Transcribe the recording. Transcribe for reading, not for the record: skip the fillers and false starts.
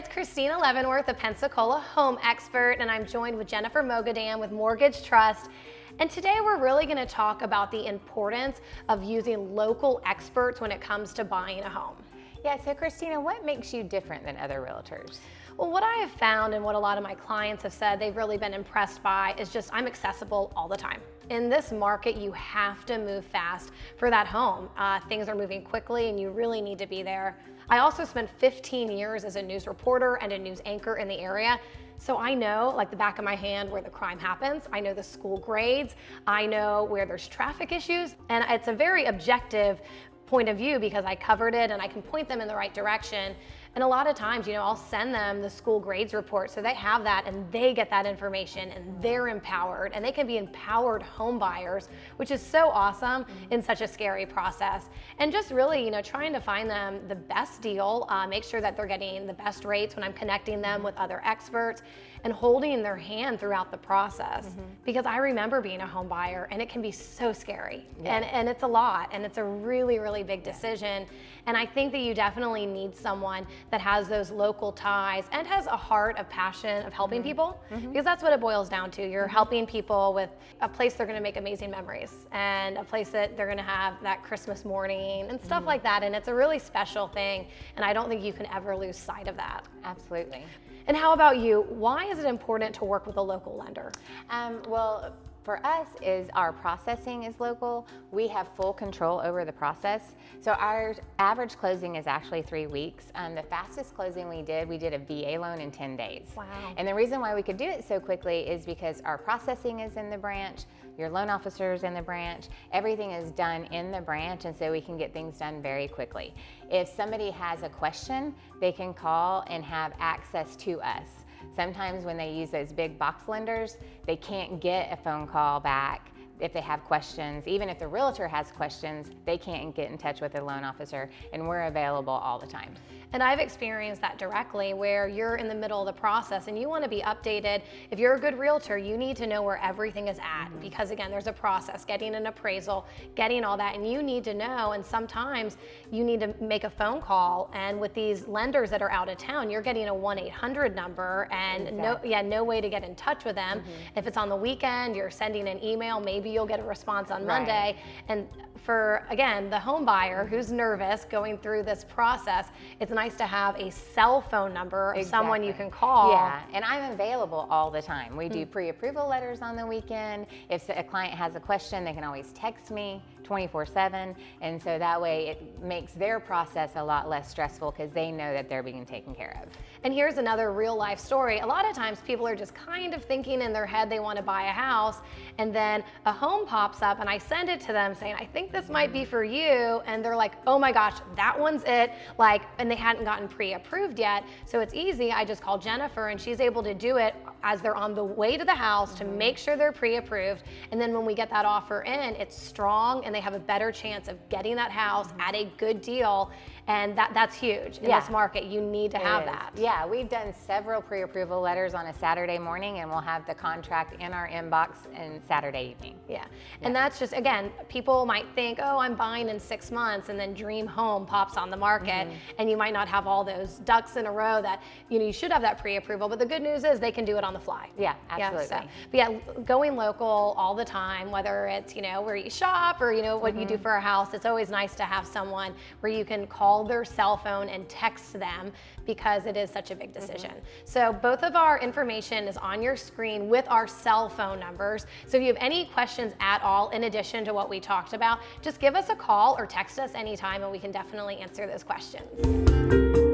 it's Christina Leavenworth, a Pensacola home expert, and I'm joined with Jennifer Mogadam with Mortgage Trust. And today we're really going to talk about the importance of using local experts when it comes to buying a home. Yeah, so Christina, what makes you different than other realtors? Well, what I have found and what a lot of my clients have said they've really been impressed by is just I'm accessible all the time. In this market, you have to move fast for that home. Things are moving quickly and you really need to be there. I also spent 15 years as a news reporter and a news anchor in the area. So I know, like the back of my hand, where the crime happens. I know the school grades. I know where there's traffic issues. And it's a very objective point of view because I covered it and I can point them in the right direction. And a lot of times, I'll send them the school grades report so they have that and they get that information and they're empowered and they can be empowered home buyers, which is so awesome in such a scary process. And just really, trying to find them the best deal, make sure that they're getting the best rates when I'm connecting them with other experts and holding their hand throughout the process. Because I remember being a home buyer and it can be so scary and it's a lot and it's a really, really big decision. And I think that you definitely need someone that has those local ties and has a heart of passion of helping people, because that's what it boils down to. You're helping people with a place they're going to make amazing memories and a place that they're going to have that Christmas morning and stuff like that. And it's a really special thing. And I don't think you can ever lose sight of that. Absolutely. And how about you? Why is it important to work with a local lender? Well, for us is our processing is local. We have full control over the process. So our average closing is actually 3 weeks. The fastest closing we did a VA loan in 10 days. Wow. And the reason why we could do it so quickly is because our processing is in the branch, your loan officer is in the branch, everything is done in the branch, and so we can get things done very quickly. If somebody has a question, they can call and have access to us. Sometimes when they use those big box lenders, they can't get a phone call back if they have questions. Even if the realtor has questions, they can't get in touch with the loan officer, and we're available all the time. And I've experienced that directly where you're in the middle of the process and you want to be updated. If you're a good realtor, you need to know where everything is at because again, there's a process, getting an appraisal, getting all that, and you need to know. And sometimes you need to make a phone call. And with these lenders that are out of town, you're getting a 1-800 number and no way to get in touch with them. If it's on the weekend, you're sending an email, maybe you'll get a response on Monday. And for, again, the home buyer who's nervous going through this process, it's nice to have a cell phone number of someone you can call. Yeah, and I'm available all the time. We do pre-approval letters on the weekend. If a client has a question, they can always text me 24/7, and so that way it makes their process a lot less stressful because they know that they're being taken care of. And here's another real life story. A lot of times people are just kind of thinking in their head they want to buy a house, and then a home pops up and I send it to them saying, I think this might be for you, and they're like, oh my gosh, that one's it, and they hadn't gotten pre-approved yet. So it's easy. I just call Jennifer and she's able to do it as they're on the way to the house to make sure they're pre-approved. And then when we get that offer in, it's strong and they have a better chance of getting that house at a good deal. And that's huge in this market. You need to have that. Yeah, we've done several pre-approval letters on a Saturday morning, and we'll have the contract in our inbox on Saturday evening. Yeah, and that's just, again, people might think, oh, I'm buying in 6 months, and then Dream Home pops on the market, and you might not have all those ducks in a row that, you should have that pre-approval, but the good news is they can do it on the fly. Yeah, absolutely. But yeah, going local all the time, whether it's, where you shop or, what you do for a house, it's always nice to have someone where you can call their cell phone and text them because it is such a big decision. So both of our information is on your screen with our cell phone numbers. So if you have any questions at all, in addition to what we talked about, just give us a call or text us anytime and we can definitely answer those questions.